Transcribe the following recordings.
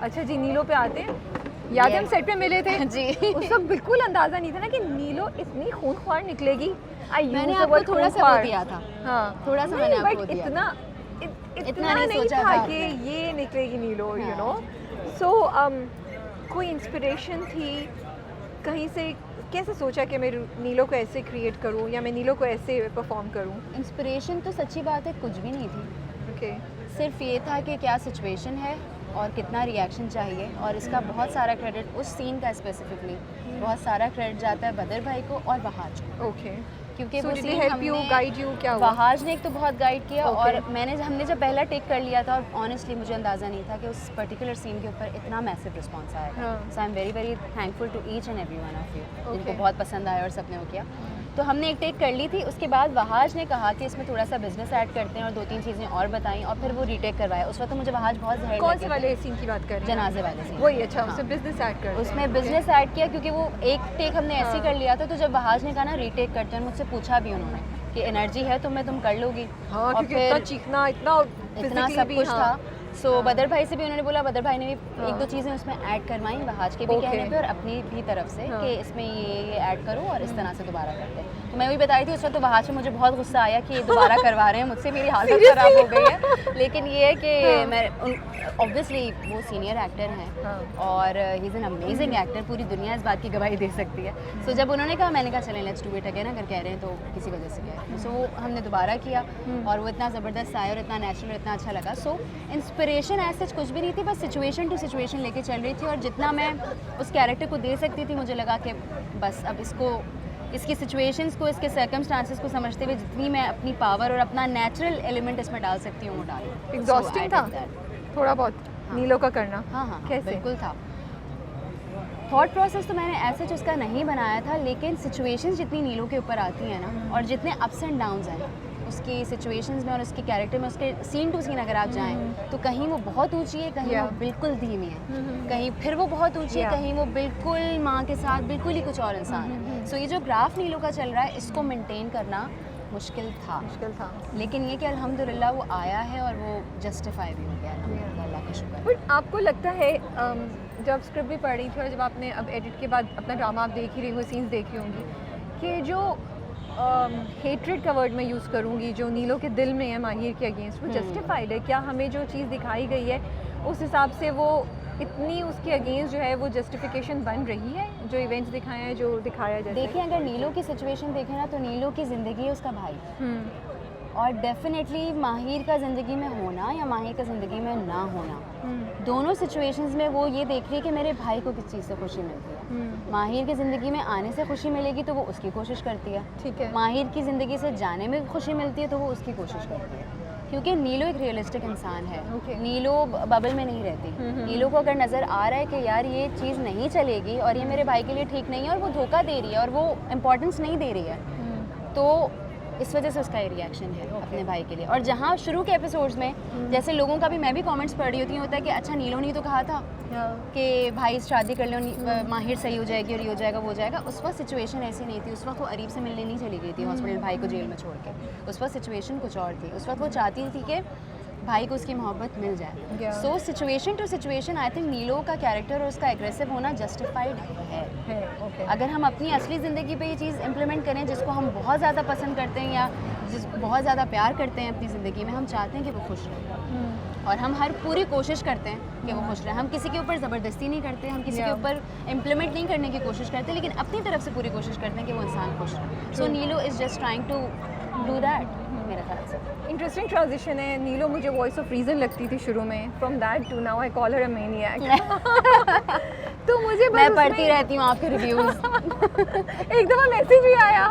अच्छा जी, नीलो पे आते हैं। याद है हम सेट पे मिले थे जी। उस वक्त बिल्कुल अंदाजा नहीं था ना कि नीलो इतनी खूंखार निकलेगी। मैंने आपको थोड़ा सा वो दिया था। हाँ, थोड़ा सा मैंने आपको बट दिया। इतना नहीं सोचा था था कि आपने। ये निकलेगी नीलो, यू हाँ। नो। सो कोई इंस्पिरेशन थी कहीं से? कैसे सोचा कि मैं नीलो को ऐसे क्रिएट करूँ या मैं नीलो को ऐसे परफॉर्म करूँ? इंस्पिरेशन तो सच्ची बात है कुछ भी नहीं थी, ओके। सिर्फ ये था कि क्या सिचुएशन है और कितना रिएक्शन चाहिए, और इसका बहुत सारा क्रेडिट उस सीन का स्पेसिफिकली बहुत सारा क्रेडिट जाता है बदर भाई को और वहाज को, ओके। क्योंकि So वो did they scene help you, guide you, क्या हुआ? वहाज ने एक तो बहुत गाइड किया Okay. और हमने जब पहला टेक कर लिया था, और ऑनेस्टली मुझे अंदाज़ा नहीं था कि उस पर्टिकुलर सीन के ऊपर इतना मैसिव रिस्पॉन्स आएगा। हाँ। So I am very very thankful to each and every one of you जिनको Okay. बहुत पसंद आया और सबने वो किया। तो हमने एक टेक कर ली थी, उसके बाद वहाज ने कहा कि इसमें थोड़ा सा बिजनेस ऐड करते हैं और 2-3 चीज़ें और बताई, और फिर वो रीटेक करवाया। उस वक्त तो मुझे वहाज बहुत जहर कौन लगे से थे। वाले सीन की बात कर रहे हैं? जनाजे वाले सीन। वही, अच्छा, हाँ। उसमें बिजनेस ऐड कर उसमें बिजनेस ऐड किया, क्योंकि वो एक टेक हमने ऐसे ही हाँ। कर लिया था। तो जब वहाज ने कहा ना रीटेक करते हैं, मुझसे पूछा भी उन्होंने कि एनर्जी है तो मैं तुम कर लोगी। हाँ, और क्योंकि इतना फिर चीखना, इतना इतना physically सब भी, कुछ हाँ। था। सो हाँ। बदर भाई से भी उन्होंने बोला, बदर भाई ने भी हाँ। 1-2 चीज़ें उसमें ऐड करवाई वहाज के भी Okay. कहने पे और अपनी भी तरफ से हाँ। कि इसमें ये ऐड करो और इस तरह से दोबारा करते हैं। तो मैं वही बता रही थी उस वक्त, तो वहाज से मुझे बहुत गुस्सा आया कि ये दोबारा करवा रहे हैं मुझसे, मेरी हालत ख़राब हो गई है। लेकिन ये है कि हाँ। मैं ऑब्वियसली वो सीनियर एक्टर हैं हाँ। और he is an amazing actor, पूरी दुनिया इस बात की गवाही दे सकती है। सो जब उन्होंने कहा, मैंने कहा चलें लेट्स डू इट अगेन, अगर कह रहे हैं तो किसी वजह से कह रहे हैं। सो वो हमने दोबारा किया और वो इतना ज़बरदस्त आया और इतना नेचुरल, इतना अच्छा लगा। सो इंस्पिरेशन ऐसे कुछ भी नहीं थी, बस सिचुएशन टू सिचुएशन लेके चल रही थी, और जितना मैं उस कैरेक्टर को दे सकती थी, मुझे लगा कि बस अब इसकी सिचुएशंस को, इसके सर्कमस्टांसेस को समझते हुए जितनी मैं अपनी पावर और अपना नेचुरल एलिमेंट इसमें डाल सकती हूँ वो डालूँ। एग्जॉस्टिंग था थोड़ा बहुत नीलो का करना? हाँ, कैसे? बिल्कुल था। थॉट प्रोसेस तो मैंने ऐसे उसका नहीं बनाया था, लेकिन सिचुएशंस जितनी नीलो के ऊपर आती हैं ना, और जितने अप्स एंड डाउन्स हैं उसकी सिचुएशंस में और उसके कैरेक्टर में, उसके सीन टू सीन अगर आप जाएं तो कहीं वो बहुत ऊंची है, कहीं वो बिल्कुल धीमी है, कहीं फिर वो बहुत ऊंची है, कहीं वो बिल्कुल माँ के साथ बिल्कुल ही कुछ और इंसान है। सो ये जो ग्राफ नीलो का चल रहा है, इसको मेंटेन करना मुश्किल था, लेकिन ये कि अल्हम्दुलिल्लाह वो आया है और वो जस्टिफाई भी हो गया, अल्लाह का शुक्र। बट आपको लगता है जब स्क्रिप्ट भी पढ़ रही थी और जब आपने अब एडिट के बाद अपना ड्रामा आप देख ही रही हो, सीन्स देख रही होंगी, कि जो हेट्रेड का वर्ड मैं यूज़ करूँगी जो नीलो के दिल में है माहिर के अगेंस्ट, वो जस्टिफाइड है क्या? हमें जो चीज़ दिखाई गई है उस हिसाब से वो इतनी उसके अगेंस्ट जो है वो जस्टिफिकेशन बन रही है, जो इवेंट्स दिखाए हैं, जो दिखाया जाता है? देखिए, अगर नीलो की सिचुएशन देखें ना, तो नीलो की ज़िंदगी है उसका भाई, और डेफिनेटली माहिर का ज़िंदगी में होना या माहिर का ज़िंदगी में ना होना, दोनों सिचुएशंस में वो ये देख रही है कि मेरे भाई को किस चीज़ से खुशी मिलती है। माहिर की ज़िंदगी में आने से खुशी मिलेगी तो वो उसकी कोशिश करती है, ठीक है। माहिर की ज़िंदगी से जाने में खुशी मिलती है तो वो उसकी कोशिश करती है, क्योंकि नीलो एक रियलिस्टिक इंसान है। नीलो बबल में नहीं रहती। नीलो को अगर नज़र आ रहा है कि यार ये चीज़ नहीं चलेगी और ये मेरे भाई के लिए ठीक नहीं है और वो धोखा दे रही है और वो इम्पोर्टेंस नहीं दे रही है, तो इस वजह से उसका ये रिएक्शन है अपने भाई के लिए। और जहाँ शुरू के एपिसोड्स में जैसे लोगों का भी, मैं भी कमेंट्स पढ़ रही होती हूँ, होता है कि अच्छा नीलो ने तो कहा था कि भाई शादी कर लो, माहिर सही हो जाएगी और ये हो जाएगा वो हो जाएगा। उस वक्त सिचुएशन ऐसी नहीं थी। उस वक्त वो अरीब से मिलने नहीं चली गई थी हॉस्पिटल भाई को जेल में छोड़ के। उस वक्त सिचुएशन कुछ और थी। उस वक्त वो चाहती थी कि भाई को उसकी मोहब्बत मिल जाए। So situation to situation I think Neelo का कैरेक्टर और उसका एग्रेसिव होना जस्टिफाइड है। अगर हम अपनी असली ज़िंदगी पे ये चीज़ इम्प्लीमेंट करें जिसको हम बहुत ज़्यादा पसंद करते हैं या बहुत ज़्यादा प्यार करते हैं अपनी ज़िंदगी में, हम चाहते हैं कि वो खुश रहें और हम हर पूरी कोशिश करते हैं कि वो खुश रहें। हम किसी के ऊपर ज़बरदस्ती नहीं करते, हम किसी के ऊपर इम्प्लीमेंट नहीं करने की कोशिश करते, लेकिन अपनी तरफ से पूरी कोशिश करते हैं कि वो इंसान खुश रहे। So Neelo is just trying to do that, मेरा ख्याल से। इंटरेस्टिंग ट्रांजिशन है। नीलो मुझे वॉइस ऑफ रीज़न लगती थी शुरू में, from that to now I call her a maniac. तो मुझे मैं पढ़ती रहती हूँ आपके रिव्यूज़। एक दफ़ा मैसेज भी आया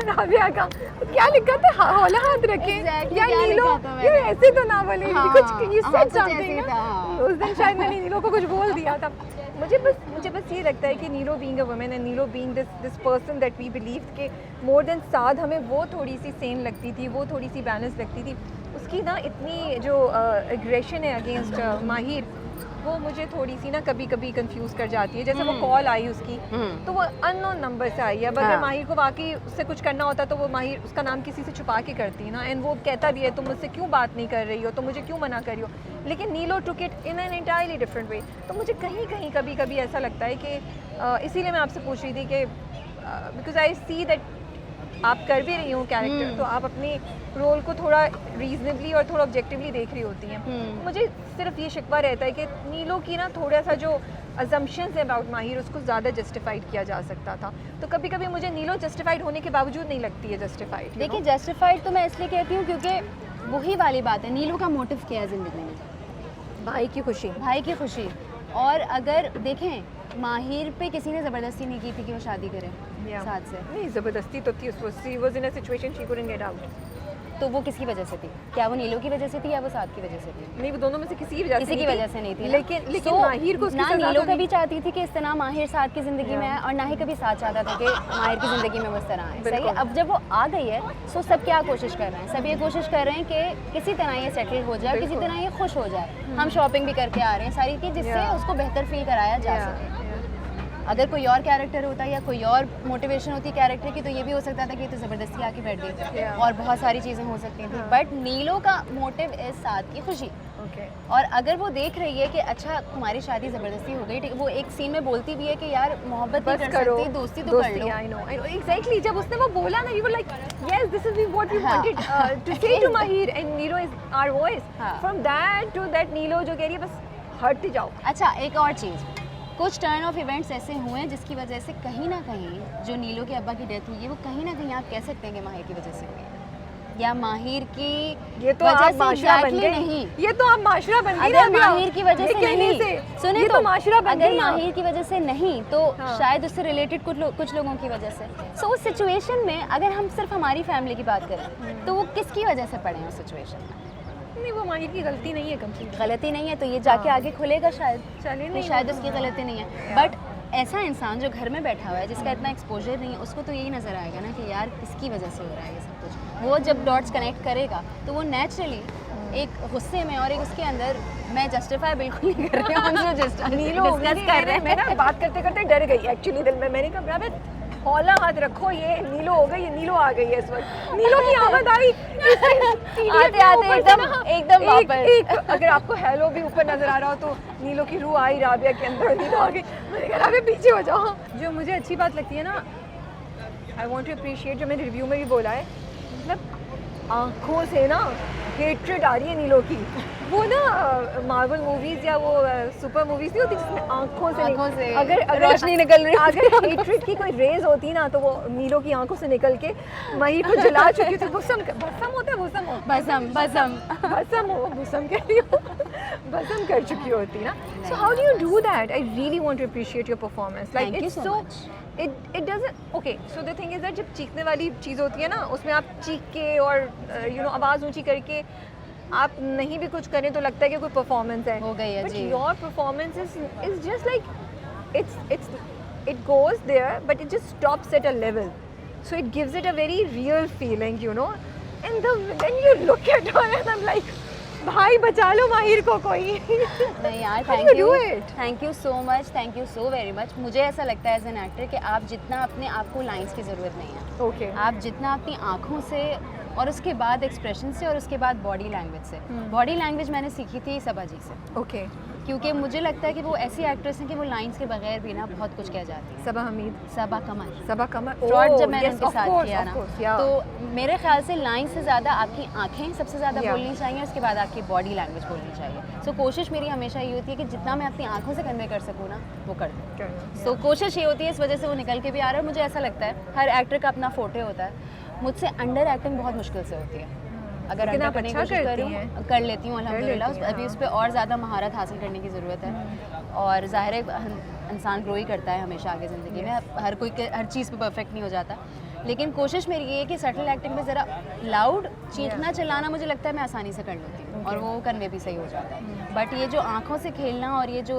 राबिया का, क्या लिखा था, हौला हाथ रखे या नीलो, यार ऐसे तो ना बोले, कुछ यू सेड समथिंग। उस दिन शायद मैंने नीलो को कुछ बोल दिया था। मुझे बस ये लगता है कि Neelo being a woman and Neelo being this person that we believe के मोर देन साद, हमें वो थोड़ी सी सेन लगती थी, वो थोड़ी सी बैलेंस लगती थी। उसकी ना इतनी जो एग्रेशन है अगेंस्ट माहिर, वो मुझे थोड़ी सी ना कभी कभी कंफ्यूज कर जाती है। जैसे वो कॉल आई उसकी तो वो अननोन नंबर से आई है। अब अगर माहिर को वाकई उससे कुछ करना होता तो वो माहिर उसका नाम किसी से छुपा के करती है ना। एंड वो कहता भी है तुम मुझसे क्यों बात नहीं कर रही हो, तुम मुझे क्यों मना कर रही हो। लेकिन नीलो took it in an entirely different way. तो मुझे कहीं कहीं कभी कभी ऐसा लगता है कि इसीलिए मैं आपसे पूछ रही थी कि बिकॉज आई सी दैट आप कर भी रही हो कैरेक्टर, तो आप अपने रोल को थोड़ा रीजनेबली और थोड़ा ऑब्जेक्टिवली देख रही होती हैं। मुझे सिर्फ ये शिकवा रहता है कि नीलो की ना थोड़ा सा जो अजम्पशंस है अबाउट माहिर उसको ज़्यादा जस्टिफाइड किया जा सकता था। तो कभी कभी मुझे नीलो जस्टिफाइड होने के बावजूद नहीं लगती है जस्टिफाइड। देखिए जस्टिफाइड तो मैं इसलिए कहती हूँ क्योंकि वही वाली बात है, नीलो का मोटिव क्या है ज़िंदगी में? भाई की खुशी, भाई की खुशी। और अगर देखें माहिर पे किसी ने ज़बरदस्ती नहीं की थी कि वो शादी करे साथ से। नहीं ज़बरदस्ती तो थी, she was in a situation she couldn't get out. तो वो किसकी वजह से थी? क्या वो नीलो की वजह से थी या वो साद की वजह से थी? नहीं, वो दोनों में से किसी की वजह से नहीं थी। लेकिन माहिर को ना नीलो कभी चाहती थी कि इस तरह माहिर साद की ज़िंदगी में है, और ना ही कभी साद चाहता था कि माहिर की ज़िंदगी में वो इस तरह है। सही है। अब जब वो आ गई है तो सब क्या कोशिश कर रहे हैं? सब ये कोशिश कर रहे हैं कि किसी तरह ये सेटल हो जाए, किसी तरह ये खुश हो जाए। हम शॉपिंग भी करके आ रहे हैं सारी की, जिससे उसको बेहतर फील कराया जा सके। अगर कोई और कैरेक्टर होता या कोई और मोटिवेशन होती कैरेक्टर की तो ये भी हो सकता था कि तो ज़बरदस्ती आके बैठ गई और बहुत सारी चीज़ें हो सकती थी। बट नीलो का मोटिव इस साथ की खुशी। और अगर वो देख रही है कि अच्छा तुम्हारी शादी ज़बरदस्ती हो गई, वो एक सीन में बोलती भी है कि यार मोहब्बत नहीं कर सकती, दोस्ती तो कर लो। I know. Exactly. जब उसने वो बोला ना, you were like, yes, this is what we wanted to say to Mahir, and Nilo is our voice. From that to that, Nilo जो कह रही है बस हट जाओ। अच्छा एक और चीज़, कुछ टर्न ऑफ इवेंट्स ऐसे हुए हैं जिसकी वजह से कहीं ना कहीं जो नीलो के अब्बा की डेथ हुई है वो कहीं ना कहीं आप कह सकते हैं कि माहिर की वजह से हुई है, या माहिर की ये तो वजह आप से माशरा बन गए। नहीं, ये तो आप माशरा बन गई। अगर माहिर की वजह से नहीं, सुने तो माशरा बन अगर माहिर की वजह से नहीं तो शायद उससे रिलेटेड कुछ लोगों की वजह से। सो उस सिचुएशन में अगर हम सिर्फ हमारी फैमिली की बात करें तो वो किसकी वजह से पड़े हैं उस सिचुएशन में? नहीं, वो माहिर की गलती नहीं है, कंप्लीट गलती नहीं है, तो ये जाके आगे खुलेगा शायद। चलिए, नहीं शायद उसकी गलती नहीं है। बट ऐसा इंसान जो घर में बैठा हुआ है जिसका इतना एक्सपोजर नहीं है, उसको तो यही नज़र आएगा ना कि यार किसकी वजह से हो रहा है ये सब कुछ। वो जब डॉट्स कनेक्ट करेगा तो वो नेचुरली एक गुस्से में और एक उसके अंदर, मैं जस्टिफाई बिल्कुल नहीं कर रही हूँ, हम जस्ट नीलो डिस्कस कर रहे हैं। मैं ना बात करते करते डर गई एक्चुअली दिल में। मैंने कहा अबे हौला हाथ रखो, ये नीलो हो गई, ये नीलो आ गई है इस वक्त। नीलो की आमद आई आते आते एकदम वापस। अगर आपको हेलो भी ऊपर नजर आ रहा हो तो नीलो की रूह आई राबिया के अंदर, नीलो आ गई। मैंने कहा राबिया पीछे हो जाओ। जो मुझे अच्छी बात लगती है ना, आई वांट टू अप्रिशिएट, जो मैंने रिव्यू में भी बोला है, मतलब आँखों से ना हेट्रेड आ रही है नीलो की। वो ना मार्वल मूवीज या वो सुपर मूवीज नहीं होती जिसमें आँखों से अगर रोशनी निकल रही, अगर हेट्रेड की कोई रेज होती ना तो वो नीलो की आंखों से निकल के माहिर को जला चुकी थी। भस्म होता है, भस्म कह रही हो, भस्म कर चुकी होती ना। So how do you do that? I really want to appreciate your performance. Like it's so it doesn't okay, so the thing is that जब चीखने वाली चीज़ होती है ना, उसमें आप चीख के और आवाज़ ऊंची करके आप नहीं भी कुछ करें तो लगता है कि कोई परफॉर्मेंस है, हो गई है। But your performance is just like it goes there but it just stops at a level, so it gives it a very real feeling, and then you look at her and I'm like, भाई बचा लो माहिर को कोई। नहीं यार, thank you so much, thank you so very much. मुझे ऐसा लगता है एज एन एक्टर कि आप जितना अपने आप को लाइंस की ज़रूरत नहीं है। ओके। आप जितना अपनी आँखों से और उसके बाद एक्सप्रेशन से और उसके बाद बॉडी लैंग्वेज से, बॉडी लैंग्वेज मैंने सीखी थी सबा जी से। ओके। क्योंकि मुझे लगता है कि वो ऐसी एक्ट्रेस हैं कि वो लाइंस के बगैर भी ना बहुत कुछ कह जाती है। सबा कमर फ्रॉड जब मैंने उनके साथ किया ना, तो मेरे ख्याल से लाइन से ज़्यादा आपकी आंखें सबसे ज़्यादा बोलनी चाहिए, उसके बाद आपकी बॉडी लैंग्वेज बोलनी चाहिए। सो कोशिश मेरी हमेशा ये होती है कि जितना मैं अपनी आंखों से कन्वे कर सकूँ ना वो कर दूँ। सो कोशिश ये होती है, इस वजह से वो निकल के भी आ रहा है। मुझे ऐसा लगता है हर एक्टर का अपना फोटे होता है, मुझसे अंडर एक्टिंग बहुत मुश्किल से होती है। अगर अंडर करने की कोशिश करूँ कर लेती हूँ अल्हम्दुलिल्लाह। अभी उस पर और ज़्यादा महारत हासिल करने की ज़रूरत है, और ज़ाहिर है इंसान ग्रो ही करता है हमेशा आगे ज़िंदगी में। हर कोई हर चीज़ पे परफेक्ट नहीं हो जाता, लेकिन कोशिश मेरी ये है कि सटल एक्टिंग में ज़रा लाउड चीखना चिल्लाना मुझे लगता है मैं आसानी से कर लेती हूँ और वो कन्वे भी सही हो जाता है। बट ये जो आँखों से खेलना और ये जो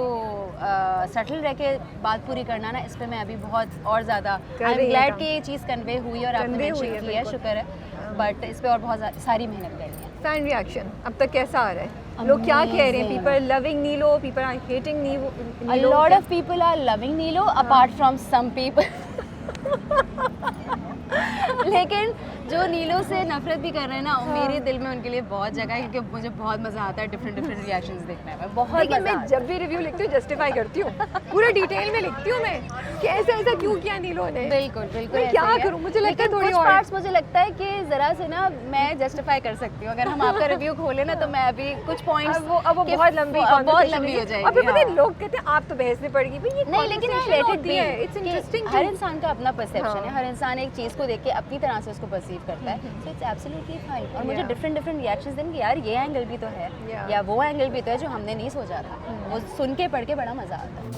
सटल रह के बात पूरी करना ना, इस पर मैं अभी बहुत और ज़्यादा आई एम ग्लैड कि ये चीज़ कन्वे हुई और आपने मेंशन किया, शुक्र है। बट इस पर और बहुत सारी मेहनत करनी है। फैन रिएक्शन अब तक कैसा आ रहा है? लोग क्या कह रहे हैं? पीपल लविंग नीलो, पीपल आर हेटिंग नीलो. A lot of people are loving Nilo apart from some people. लेकिन जो नीलो से नफरत भी कर रहे हैं ना, मेरे दिल में उनके लिए बहुत जगह है, क्योंकि मुझे बहुत मज़ा आता है डिफरेंट रिएक्शंस देखने में, बहुत लेकिन मैं मज़ा जब भी रिव्यू लिखती हूँ जस्टिफाई करती हूँ, पूरा डिटेल में लिखती हूँ मैं कि ऐसा ऐसा क्यों किया नीलो ने. बिल्कुल बिल्कुल मैं ऐसे क्या ही है। करूँ? मुझे लगता है लेकिन थोड़ी कुछ और पार्ट्स मुझे लगता है कि ज़रा से ना मैं जस्टिफाई कर सकती हूँ, अगर हम आपका रिव्यू खोले ना तो मैं अभी कुछ पॉइंट्स अब वो बहुत लंबी बहुत लंबी हो जाएगी. और फिर पता है हाँ। लोग कहते हैं आप तो बहस में पड़ गई भाई, ये नहीं, लेकिन conversation लेट इट होती बी. है. It's interesting. हर इंसान का अपना परसेप्शन हाँ. है, हर इंसान एक चीज़ को देख के अपनी तरह से उसको परसीव करता है, सो इट्स एब्सोल्युटली फाइन. और मुझे Yeah. डिफरेंट रिएक्शंस देंगे, यार ये एंगल भी तो है Yeah. या वो एंगल भी तो है जो हमने नहीं सोचा था, वो सुन के पढ़ के बड़ा मज़ा आता है.